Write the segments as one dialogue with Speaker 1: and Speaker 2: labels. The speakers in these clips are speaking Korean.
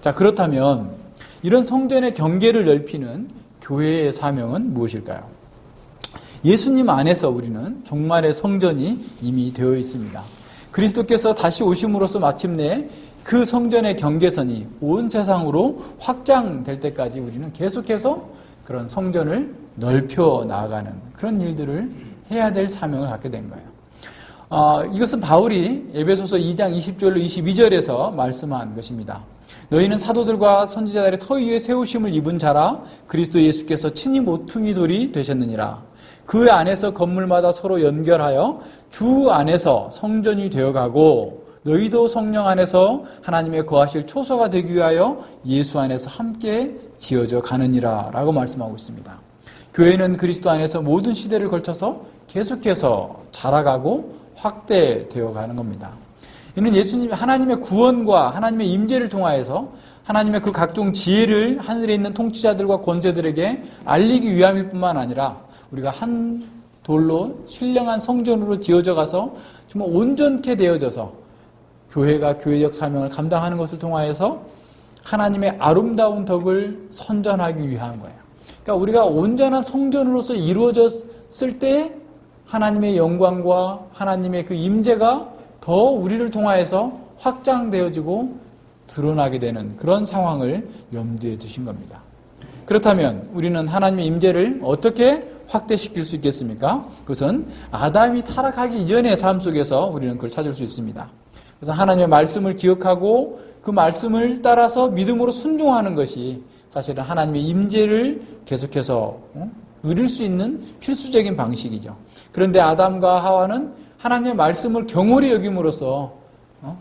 Speaker 1: 자, 그렇다면 이런 성전의 경계를 넓히는 교회의 사명은 무엇일까요? 예수님 안에서 우리는 종말의 성전이 이미 되어 있습니다. 그리스도께서 다시 오심으로써 마침내 그 성전의 경계선이 온 세상으로 확장될 때까지 우리는 계속해서 그런 성전을 넓혀 나아가는 그런 일들을 해야 될 사명을 갖게 된 거예요. 이것은 바울이 에베소서 2장 20절로 22절에서 말씀한 것입니다. 너희는 사도들과 선지자들의 터 위에 세우심을 입은 자라 그리스도 예수께서 친히 모퉁이 돌이 되셨느니라. 그 안에서 건물마다 서로 연결하여 주 안에서 성전이 되어가고 너희도 성령 안에서 하나님의 거하실 초소가 되기 위하여 예수 안에서 함께 지어져 가느니라 라고 말씀하고 있습니다. 교회는 그리스도 안에서 모든 시대를 걸쳐서 계속해서 자라가고 확대되어 가는 겁니다. 이는 예수님 하나님의 구원과 하나님의 임재를 통하여서 하나님의 그 각종 지혜를 하늘에 있는 통치자들과 권세들에게 알리기 위함일 뿐만 아니라 우리가 한 돌로 신령한 성전으로 지어져 가서 정말 온전케 되어져서 교회가 교회적 사명을 감당하는 것을 통하여서 하나님의 아름다운 덕을 선전하기 위한 거예요. 그러니까 우리가 온전한 성전으로서 이루어졌을 때 하나님의 영광과 하나님의 그 임재가 더 우리를 통하여서 확장되어지고 드러나게 되는 그런 상황을 염두에 두신 겁니다. 그렇다면 우리는 하나님의 임재를 어떻게 확대시킬 수 있겠습니까? 그것은 아담이 타락하기 이전의 삶 속에서 우리는 그걸 찾을 수 있습니다. 그래서 하나님의 말씀을 기억하고 그 말씀을 따라서 믿음으로 순종하는 것이 사실은 하나님의 임재를 계속해서 누릴 수 있는 필수적인 방식이죠. 그런데 아담과 하와는 하나님의 말씀을 경홀히 여김으로써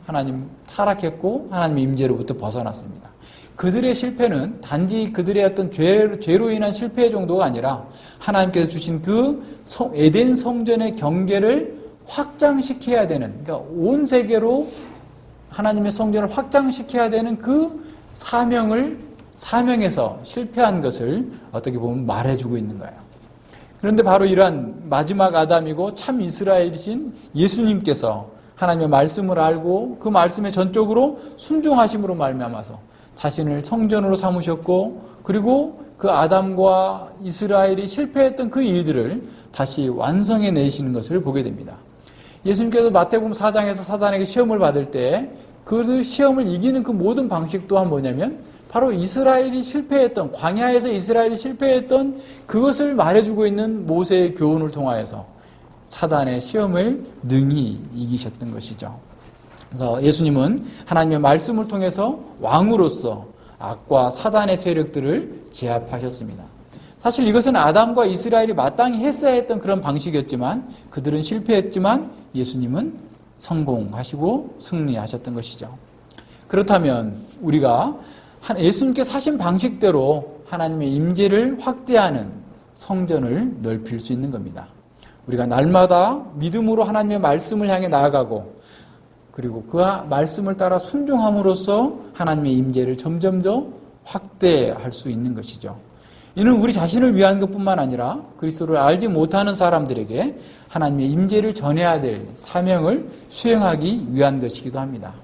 Speaker 1: 하나님 타락했고 하나님의 임재로부터 벗어났습니다. 그들의 실패는 단지 그들의 어떤 죄로 인한 실패 정도가 아니라 하나님께서 주신 그 에덴 성전의 경계를 확장시켜야 되는, 그러니까 온 세계로 하나님의 성전을 확장시켜야 되는 그 사명에서 실패한 것을 어떻게 보면 말해주고 있는 거예요. 그런데 바로 이러한 마지막 아담이고 참 이스라엘이신 예수님께서 하나님의 말씀을 알고 그 말씀에 전적으로 순종하심으로 말미암아서 자신을 성전으로 삼으셨고 그리고 그 아담과 이스라엘이 실패했던 그 일들을 다시 완성해 내시는 것을 보게 됩니다. 예수님께서 마태복음 4장에서 사단에게 시험을 받을 때 그 시험을 이기는 그 모든 방식 또한 뭐냐면 바로 이스라엘이 실패했던, 광야에서 이스라엘이 실패했던 그것을 말해주고 있는 모세의 교훈을 통하여서 사단의 시험을 능히 이기셨던 것이죠. 그래서 예수님은 하나님의 말씀을 통해서 왕으로서 악과 사단의 세력들을 제압하셨습니다. 사실 이것은 아담과 이스라엘이 마땅히 했어야 했던 그런 방식이었지만 그들은 실패했지만 예수님은 성공하시고 승리하셨던 것이죠. 그렇다면 우리가 예수님께서 하신 방식대로 하나님의 임재를 확대하는 성전을 넓힐 수 있는 겁니다. 우리가 날마다 믿음으로 하나님의 말씀을 향해 나아가고 그리고 그 말씀을 따라 순종함으로써 하나님의 임재를 점점 더 확대할 수 있는 것이죠. 이는 우리 자신을 위한 것뿐만 아니라 그리스도를 알지 못하는 사람들에게 하나님의 임재를 전해야 될 사명을 수행하기 위한 것이기도 합니다.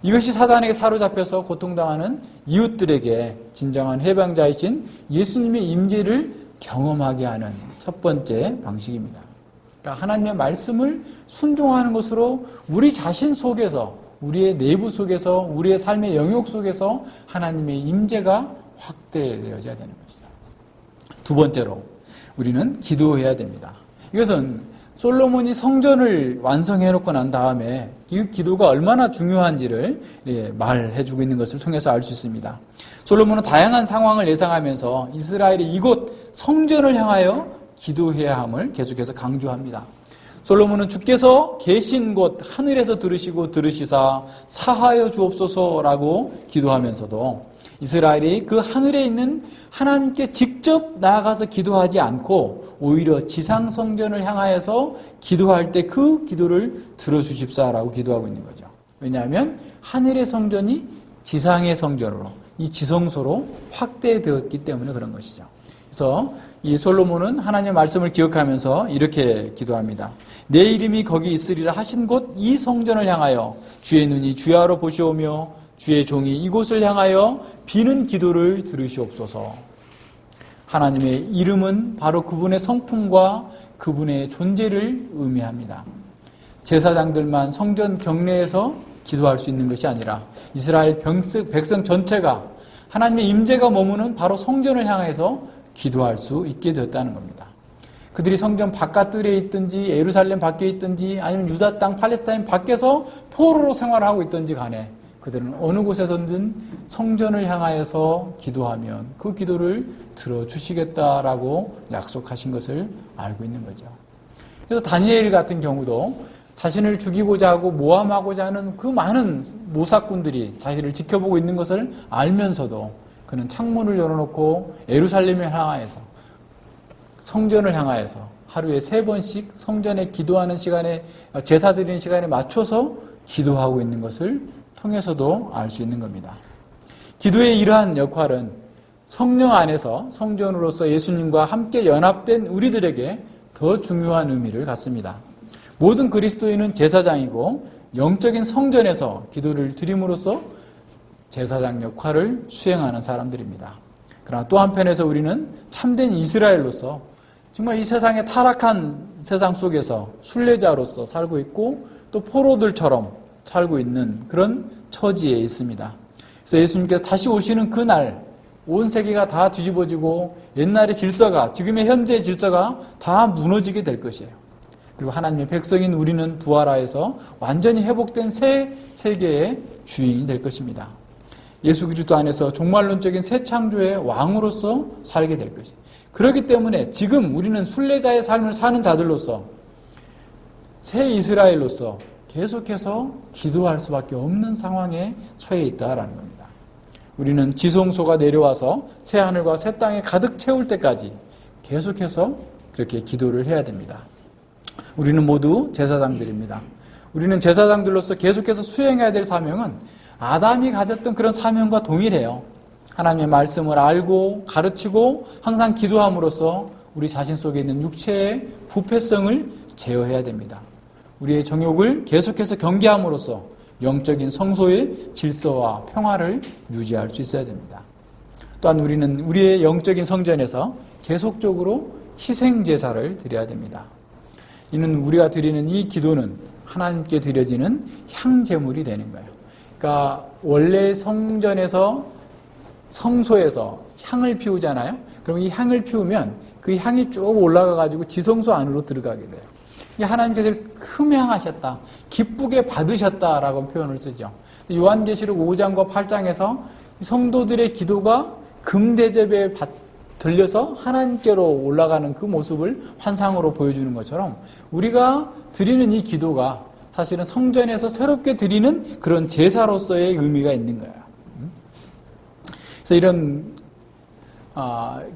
Speaker 1: 이것이 사단에게 사로잡혀서 고통당하는 이웃들에게 진정한 해방자이신 예수님의 임재를 경험하게 하는 첫 번째 방식입니다. 그러니까 하나님의 말씀을 순종하는 것으로 우리 자신 속에서, 우리의 내부 속에서, 우리의 삶의 영역 속에서 하나님의 임재가 확대되어져야 되는 것이죠. 두 번째로 우리는 기도해야 됩니다. 이것은 솔로몬이 성전을 완성해놓고 난 다음에 이 기도가 얼마나 중요한지를 말해주고 있는 것을 통해서 알 수 있습니다. 솔로몬은 다양한 상황을 예상하면서 이스라엘이 이곳 성전을 향하여 기도해야 함을 계속해서 강조합니다. 솔로몬은 주께서 계신 곳 하늘에서 들으시고 들으시사 사하여 주옵소서라고 기도하면서도 이스라엘이 그 하늘에 있는 하나님께 직접 나아가서 기도하지 않고 오히려 지상 성전을 향하여서 기도할 때 그 기도를 들어주십사라고 기도하고 있는 거죠. 왜냐하면 하늘의 성전이 지상의 성전으로, 이 지성소로 확대되었기 때문에 그런 것이죠. 그래서 이 솔로몬은 하나님의 말씀을 기억하면서 이렇게 기도합니다. 내 이름이 거기 있으리라 하신 곳 이 성전을 향하여 주의 눈이 주야로 보시오며 주의 종이 이곳을 향하여 비는 기도를 들으시옵소서. 하나님의 이름은 바로 그분의 성품과 그분의 존재를 의미합니다. 제사장들만 성전 경내에서 기도할 수 있는 것이 아니라 이스라엘 백성 전체가 하나님의 임재가 머무는 바로 성전을 향해서 기도할 수 있게 되었다는 겁니다. 그들이 성전 바깥들에 있든지 예루살렘 밖에 있든지 아니면 유다 땅 팔레스타인 밖에서 포로로 생활하고 있든지 간에 그들은 어느 곳에서든 성전을 향하여서 기도하면 그 기도를 들어주시겠다라고 약속하신 것을 알고 있는 거죠. 그래서 다니엘 같은 경우도 자신을 죽이고자 하고 모함하고자 하는 그 많은 모사꾼들이 자기를 지켜보고 있는 것을 알면서도 그는 창문을 열어놓고 예루살렘을 향하여서 성전을 향하여서 하루에 3번씩 성전에 기도하는 시간에 제사 드리는 시간에 맞춰서 기도하고 있는 것을 통해서도 알 수 있는 겁니다. 기도의 이러한 역할은 성령 안에서 성전으로서 예수님과 함께 연합된 우리들에게 더 중요한 의미를 갖습니다. 모든 그리스도인은 제사장이고 영적인 성전에서 기도를 드림으로써 제사장 역할을 수행하는 사람들입니다. 그러나 또 한편에서 우리는 참된 이스라엘로서 정말 이 세상의 타락한 세상 속에서 순례자로서 살고 있고 또 포로들처럼 살고 있는 그런 처지에 있습니다. 그래서 예수님께서 다시 오시는 그날 온 세계가 다 뒤집어지고 옛날의 질서가 지금의 현재의 질서가 다 무너지게 될 것이에요. 그리고 하나님의 백성인 우리는 부활하여서 완전히 회복된 새 세계의 주인이 될 것입니다. 예수 그리스도 안에서 종말론적인 새 창조의 왕으로서 살게 될 것이에요. 그렇기 때문에 지금 우리는 순례자의 삶을 사는 자들로서 새 이스라엘로서 계속해서 기도할 수밖에 없는 상황에 처해 있다라는 겁니다. 우리는 지성소가 내려와서 새 하늘과 새 땅에 가득 채울 때까지 계속해서 그렇게 기도를 해야 됩니다. 우리는 모두 제사장들입니다. 우리는 제사장들로서 계속해서 수행해야 될 사명은 아담이 가졌던 그런 사명과 동일해요. 하나님의 말씀을 알고 가르치고 항상 기도함으로써 우리 자신 속에 있는 육체의 부패성을 제어해야 됩니다. 우리의 정욕을 계속해서 경계함으로써 영적인 성소의 질서와 평화를 유지할 수 있어야 됩니다. 또한 우리는 우리의 영적인 성전에서 계속적으로 희생제사를 드려야 됩니다. 이는 우리가 드리는 이 기도는 하나님께 드려지는 향제물이 되는 거예요. 그러니까 원래 성전에서 성소에서 향을 피우잖아요. 그럼 이 향을 피우면 그 향이 쭉 올라가가지고 지성소 안으로 들어가게 돼요. 이 하나님께서 흠향하셨다, 기쁘게 받으셨다라고 표현을 쓰죠. 요한계시록 5장과 8장에서 성도들의 기도가 금대접에 들려서 하나님께로 올라가는 그 모습을 환상으로 보여주는 것처럼 우리가 드리는 이 기도가 사실은 성전에서 새롭게 드리는 그런 제사로서의 의미가 있는 거예요. 그래서 이런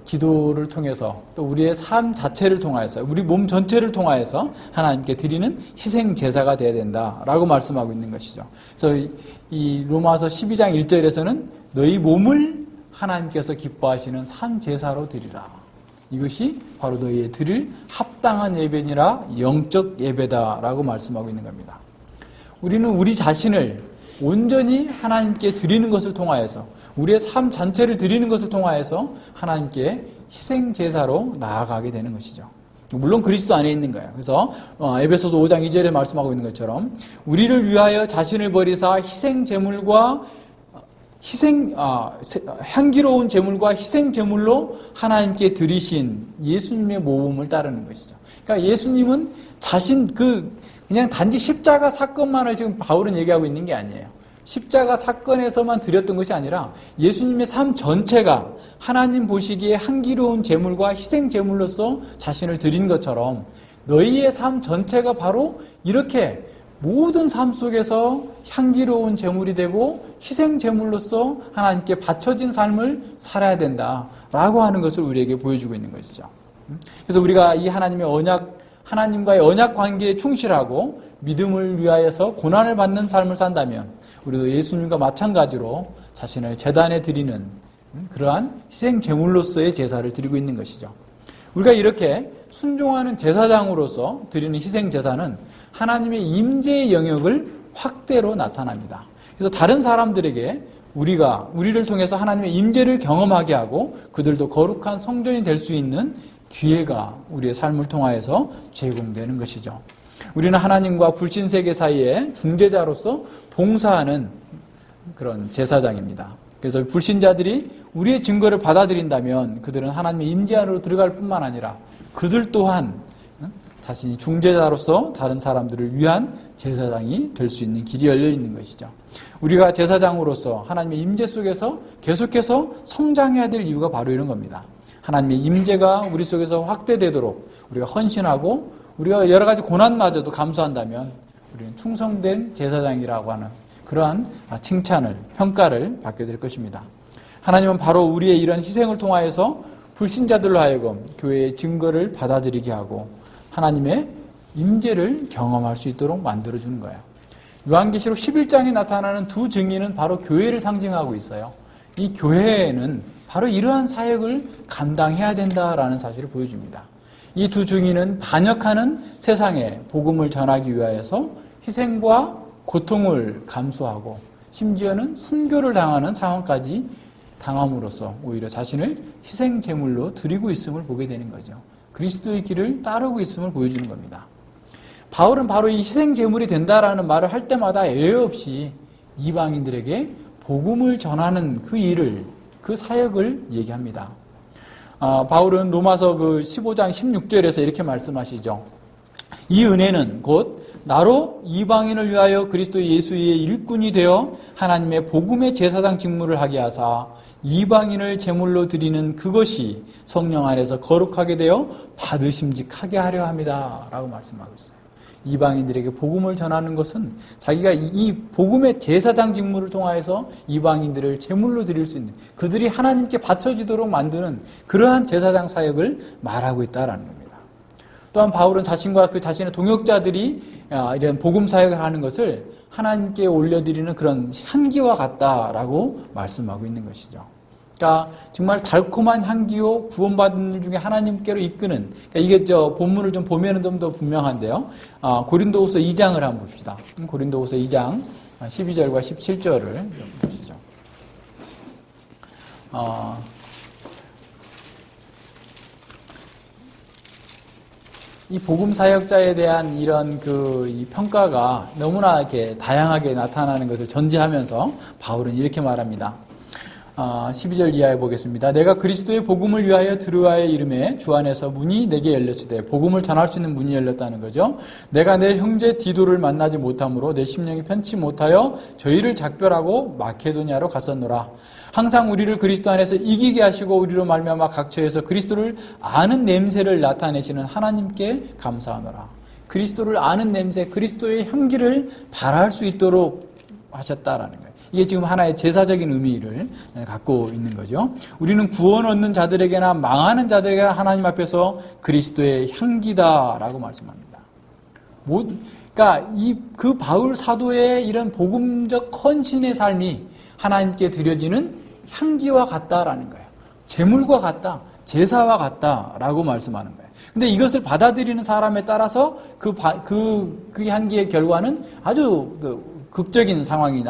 Speaker 1: 기도를 통해서 또 우리의 삶 자체를 통하여서 우리 몸 전체를 통하여서 하나님께 드리는 희생 제사가 되어야 된다라고 말씀하고 있는 것이죠. 그래서 이 로마서 12장 1절에서는 너희 몸을 하나님께서 기뻐하시는 산 제사로 드리라. 이것이 바로 너희의 드릴 합당한 예배니라 영적 예배다라고 말씀하고 있는 겁니다. 우리는 우리 자신을 온전히 하나님께 드리는 것을 통하여서 우리의 삶 전체를 드리는 것을 통하여서 하나님께 희생 제사로 나아가게 되는 것이죠. 물론 그리스도 안에 있는 거예요. 그래서 에베소서 5장 2절에 말씀하고 있는 것처럼 우리를 위하여 자신을 버리사 희생 제물과 향기로운 제물과 희생 제물로 하나님께 드리신 예수님의 모범을 따르는 것이죠. 그러니까 예수님은 그냥 단지 십자가 사건만을 지금 바울은 얘기하고 있는 게 아니에요. 십자가 사건에서만 드렸던 것이 아니라 예수님의 삶 전체가 하나님 보시기에 향기로운 제물과 희생 제물로서 자신을 드린 것처럼 너희의 삶 전체가 바로 이렇게 모든 삶 속에서 향기로운 제물이 되고 희생 제물로서 하나님께 바쳐진 삶을 살아야 된다라고 하는 것을 우리에게 보여주고 있는 것이죠. 그래서 우리가 이 하나님과의 언약 관계에 충실하고 믿음을 위하여서 고난을 받는 삶을 산다면 우리도 예수님과 마찬가지로 자신을 제단에 드리는 그러한 희생 제물로서의 제사를 드리고 있는 것이죠. 우리가 이렇게 순종하는 제사장으로서 드리는 희생 제사는 하나님의 임재의 영역을 확대로 나타납니다. 그래서 다른 사람들에게 우리를 통해서 하나님의 임재를 경험하게 하고 그들도 거룩한 성전이 될 수 있는 기회가 우리의 삶을 통하여서 제공되는 것이죠. 우리는 하나님과 불신 세계 사이에 중재자로서 봉사하는 그런 제사장입니다. 그래서 불신자들이 우리의 증거를 받아들인다면 그들은 하나님의 임재 안으로 들어갈 뿐만 아니라 그들 또한 자신이 중재자로서 다른 사람들을 위한 제사장이 될 수 있는 길이 열려 있는 것이죠. 우리가 제사장으로서 하나님의 임재 속에서 계속해서 성장해야 될 이유가 바로 이런 겁니다. 하나님의 임재가 우리 속에서 확대되도록 우리가 헌신하고 우리가 여러 가지 고난마저도 감수한다면 우리는 충성된 제사장이라고 하는 그러한 칭찬을, 평가를 받게 될 것입니다. 하나님은 바로 우리의 이런 희생을 통하여서 불신자들로 하여금 교회의 증거를 받아들이게 하고 하나님의 임재를 경험할 수 있도록 만들어주는 거예요. 요한계시록 11장에 나타나는 두 증인은 바로 교회를 상징하고 있어요. 이 교회는 바로 이러한 사역을 감당해야 된다라는 사실을 보여줍니다. 이 두 증인은 반역하는 세상에 복음을 전하기 위하여서 희생과 고통을 감수하고 심지어는 순교를 당하는 상황까지 당함으로써 오히려 자신을 희생 제물로 드리고 있음을 보게 되는 거죠. 그리스도의 길을 따르고 있음을 보여주는 겁니다. 바울은 바로 이 희생 제물이 된다라는 말을 할 때마다 예외 없이 이방인들에게 복음을 전하는 그 일을, 그 사역을 얘기합니다. 바울은 로마서 15장 16절에서 이렇게 말씀하시죠. 이 은혜는 곧 나로 이방인을 위하여 그리스도 예수의 일꾼이 되어 하나님의 복음의 제사장 직무를 하게 하사 이방인을 제물로 드리는 그것이 성령 안에서 거룩하게 되어 받으심직하게 하려 합니다. 라고 말씀하고 있어요. 이방인들에게 복음을 전하는 것은 자기가 이 복음의 제사장 직무를 통하여서 이방인들을 제물로 드릴 수 있는, 그들이 하나님께 바쳐지도록 만드는 그러한 제사장 사역을 말하고 있다는 겁니다. 또한 바울은 자신과 그 자신의 동역자들이 이런 복음 사역을 하는 것을 하나님께 올려드리는 그런 향기와 같다라고 말씀하고 있는 것이죠. 그러니까 정말 달콤한 향기요 구원받은 일 중에 하나님께로 이끄는, 그러니까 이게 본문을 좀 보면은 좀 더 분명한데요. 고린도후서 2장을 한번 봅시다. 고린도후서 2장 12절과 17절을 보시죠. 이 복음 사역자에 대한 이런 이 평가가 너무나 이렇게 다양하게 나타나는 것을 전제하면서 바울은 이렇게 말합니다. 12절 이하에 보겠습니다. 내가 그리스도의 복음을 위하여 드루아의 이름에 주 안에서 문이 내게 열렸으되, 복음을 전할 수 있는 문이 열렸다는 거죠. 내가 내 형제 디도를 만나지 못함으로 내 심령이 편치 못하여 저희를 작별하고 마케도냐로 갔었노라. 항상 우리를 그리스도 안에서 이기게 하시고 우리로 말미암아 각처에서 그리스도를 아는 냄새를 나타내시는 하나님께 감사하노라. 그리스도를 아는 냄새, 그리스도의 향기를 발할 수 있도록 하셨다라는 거예요. 이게 지금 하나의 제사적인 의미를 갖고 있는 거죠. 우리는 구원 얻는 자들에게나 망하는 자들에게나 하나님 앞에서 그리스도의 향기다라고 말씀합니다. 그러니까 그 바울 사도의 이런 복음적 헌신의 삶이 하나님께 드려지는 향기와 같다라는 거예요. 제물과 같다, 제사와 같다라고 말씀하는 거예요. 근데 이것을 받아들이는 사람에 따라서 그 향기의 결과는 아주 극적인 상황이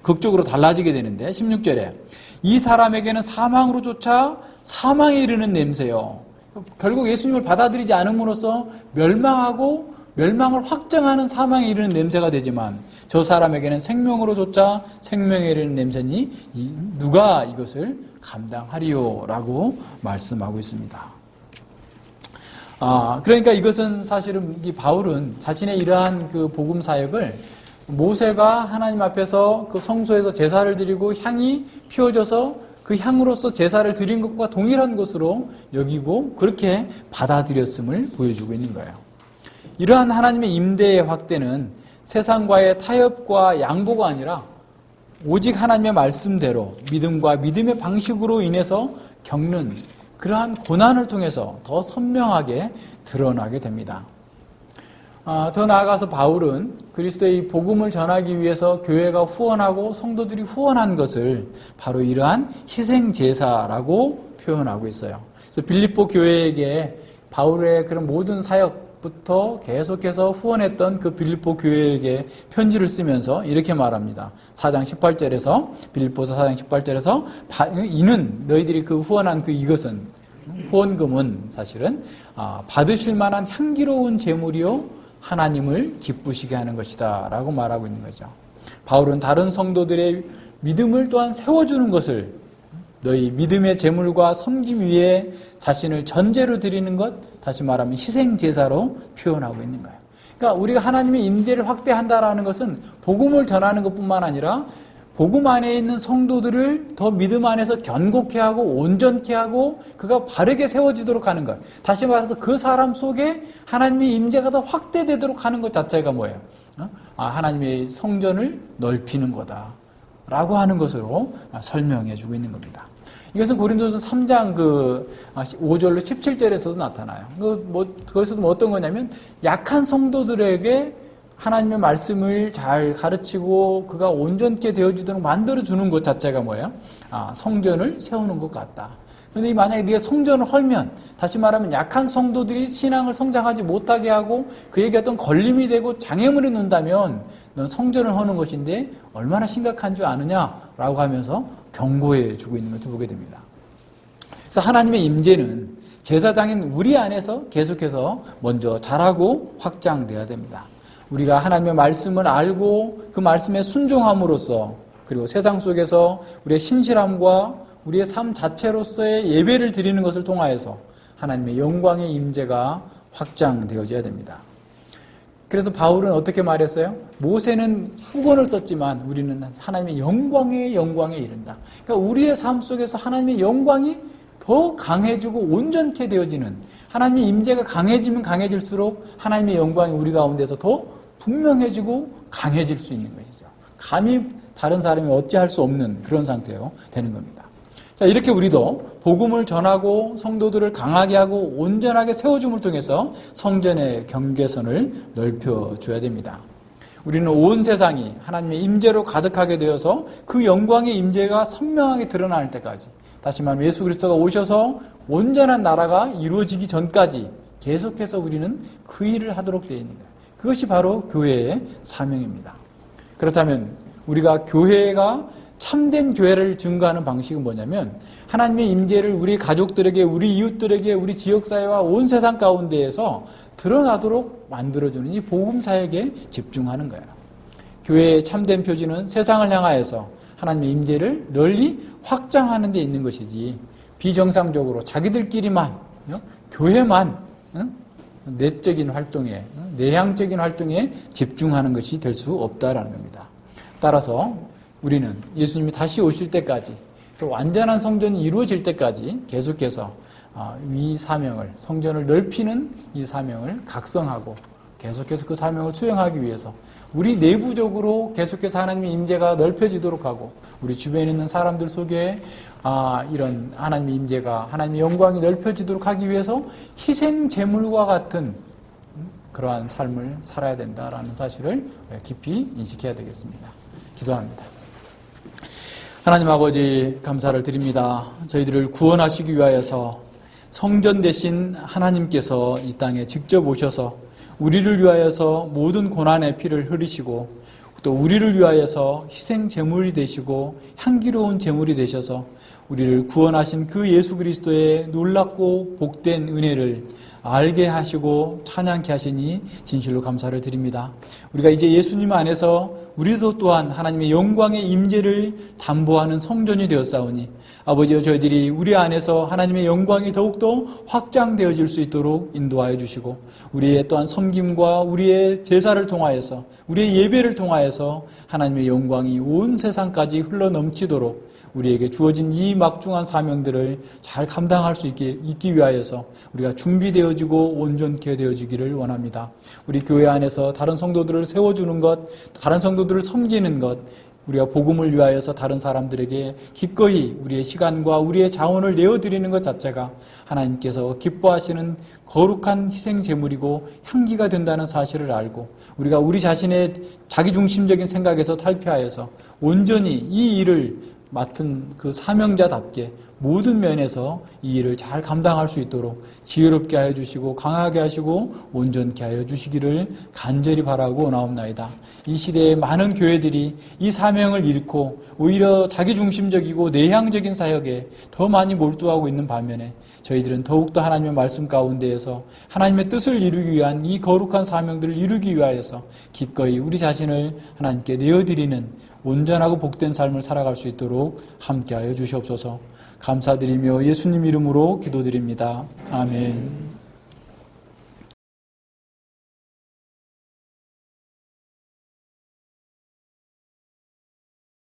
Speaker 1: 극적으로 달라지게 되는데, 16절에 이 사람에게는 사망으로 쫓아 사망에 이르는 냄새요. 결국 예수님을 받아들이지 않음으로써 멸망을 확정하는 사망에 이르는 냄새가 되지만, 저 사람에게는 생명으로 쫓아 생명에 이르는 냄새니 누가 이것을 감당하리요? 라고 말씀하고 있습니다. 그러니까 이것은 사실은 바울은 자신의 이러한 복음 사역을 모세가 하나님 앞에서 그 성소에서 제사를 드리고 향이 피워져서 그 향으로서 제사를 드린 것과 동일한 것으로 여기고 그렇게 받아들였음을 보여주고 있는 거예요. 이러한 하나님의 임대의 확대는 세상과의 타협과 양보가 아니라 오직 하나님의 말씀대로 믿음과 믿음의 방식으로 인해서 겪는 그러한 고난을 통해서 더 선명하게 드러나게 됩니다. 더 나아가서 바울은 그리스도의 복음을 전하기 위해서 교회가 후원하고 성도들이 후원한 것을 바로 이러한 희생제사라고 표현하고 있어요. 그래서 빌립보 교회에게 바울의 그런 모든 사역, 때부터 계속해서 후원했던 그 빌립보 교회에게 편지를 쓰면서 이렇게 말합니다. 4장 18절에서 빌립보서 4장 18절에서 이는 너희들이 그 후원한 그 이것은 후원금은 사실은 받으실 만한 향기로운 제물이요 하나님을 기쁘시게 하는 것이다 라고 말하고 있는 거죠. 바울은 다른 성도들의 믿음을 또한 세워주는 것을 너희 믿음의 제물과 섬김 위에 자신을 전제로 드리는 것, 다시 말하면 희생제사로 표현하고 있는 거예요. 그러니까 우리가 하나님의 임재를 확대한다라는 것은 복음을 전하는 것뿐만 아니라 복음 안에 있는 성도들을 더 믿음 안에서 견고케 하고 온전케 하고 그가 바르게 세워지도록 하는 것. 다시 말해서 그 사람 속에 하나님의 임재가 더 확대되도록 하는 것 자체가 뭐예요? 하나님의 성전을 넓히는 거다 라고 하는 것으로 설명해 주고 있는 겁니다. 이것은 고린도서 3장 5절로 17절에서도 나타나요. 거기서도 어떤 거냐면 약한 성도들에게 하나님의 말씀을 잘 가르치고 그가 온전케 되어지도록 만들어주는 것 자체가 뭐예요? 성전을 세우는 것 같다. 그런데 만약에 네가 성전을 헐면, 다시 말하면 약한 성도들이 신앙을 성장하지 못하게 하고 그에게 어떤 걸림이 되고 장애물이 논다면 넌 성전을 허는 것인데 얼마나 심각한 줄 아느냐라고 하면서 경고해 주고 있는 것을 보게 됩니다. 그래서 하나님의 임재는 제사장인 우리 안에서 계속해서 먼저 자라고 확장돼야 됩니다. 우리가 하나님의 말씀을 알고 그 말씀에 순종함으로써, 그리고 세상 속에서 우리의 신실함과 우리의 삶 자체로서의 예배를 드리는 것을 통하여서 하나님의 영광의 임재가 확장되어져야 됩니다. 그래서 바울은 어떻게 말했어요? 모세는 수건을 썼지만 우리는 하나님의 영광에 이른다. 그러니까 우리의 삶 속에서 하나님의 영광이 더 강해지고 온전케 되어지는, 하나님의 임재가 강해지면 강해질수록 하나님의 영광이 우리 가운데서 더 분명해지고 강해질 수 있는 것이죠. 감히 다른 사람이 어찌할 수 없는 그런 상태가 되는 겁니다. 자, 이렇게 우리도 복음을 전하고 성도들을 강하게 하고 온전하게 세워줌을 통해서 성전의 경계선을 넓혀줘야 됩니다. 우리는 온 세상이 하나님의 임재로 가득하게 되어서 그 영광의 임재가 선명하게 드러날 때까지, 다시 말하면 예수 그리스도가 오셔서 온전한 나라가 이루어지기 전까지 계속해서 우리는 그 일을 하도록 되어 있는 거예요. 그것이 바로 교회의 사명입니다. 그렇다면 우리가 교회가 참된 교회를 증거하는 방식은 뭐냐면 하나님의 임재를 우리 가족들에게, 우리 이웃들에게, 우리 지역사회와 온 세상 가운데에서 드러나도록 만들어주는 이 복음사역에 집중하는 거예요. 교회의 참된 표지는 세상을 향하여서 하나님의 임재를 널리 확장하는 데 있는 것이지, 비정상적으로 자기들끼리만, 교회만 내적인 활동에, 내향적인 활동에 집중하는 것이 될 수 없다라는 겁니다. 따라서 우리는 예수님이 다시 오실 때까지, 그래서 완전한 성전이 이루어질 때까지 계속해서 이 사명을, 성전을 넓히는 이 사명을 각성하고 계속해서 그 사명을 수행하기 위해서 우리 내부적으로 계속해서 하나님의 임재가 넓혀지도록 하고, 우리 주변에 있는 사람들 속에 이런 하나님의 임재가, 하나님의 영광이 넓혀지도록 하기 위해서 희생 제물과 같은 그러한 삶을 살아야 된다라는 사실을 깊이 인식해야 되겠습니다. 기도합니다. 하나님 아버지, 감사를 드립니다. 저희들을 구원하시기 위하여서 성전 되신 하나님께서 이 땅에 직접 오셔서 우리를 위하여서 모든 고난의 피를 흘리시고, 또 우리를 위하여서 희생 제물이 되시고 향기로운 제물이 되셔서 우리를 구원하신 그 예수 그리스도의 놀랍고 복된 은혜를 알게 하시고 찬양케 하시니 진실로 감사를 드립니다. 우리가 이제 예수님 안에서 우리도 또한 하나님의 영광의 임재를 담보하는 성전이 되었사오니, 아버지여, 저희들이 우리 안에서 하나님의 영광이 더욱더 확장되어질 수 있도록 인도하여 주시고, 우리의 또한 섬김과 우리의 제사를 통하여서, 우리의 예배를 통하여서 하나님의 영광이 온 세상까지 흘러넘치도록 우리에게 주어진 이 막중한 사명들을 잘 감당할 수 있기 위하여서 우리가 준비되어지고 온전케 되어지기를 원합니다. 우리 교회 안에서 다른 성도들을 세워주는 것, 다른 성도들을 섬기는 것, 우리가 복음을 위하여서 다른 사람들에게 기꺼이 우리의 시간과 우리의 자원을 내어드리는 것 자체가 하나님께서 기뻐하시는 거룩한 희생 제물이고 향기가 된다는 사실을 알고, 우리가 우리 자신의 자기중심적인 생각에서 탈피하여서 온전히 이 일을 맡은 그 사명자답게 모든 면에서 이 일을 잘 감당할 수 있도록 지혜롭게 하여 주시고 강하게 하시고 온전케 하여 주시기를 간절히 바라고 나옵나이다. 이 시대에 많은 교회들이 이 사명을 잃고 오히려 자기중심적이고 내향적인 사역에 더 많이 몰두하고 있는 반면에 저희들은 더욱더 하나님의 말씀 가운데에서 하나님의 뜻을 이루기 위한 이 거룩한 사명들을 이루기 위하여서 기꺼이 우리 자신을 하나님께 내어드리는 온전하고 복된 삶을 살아갈 수 있도록 함께하여 주시옵소서. 감사드리며 예수님 이름으로 기도드립니다. 아멘.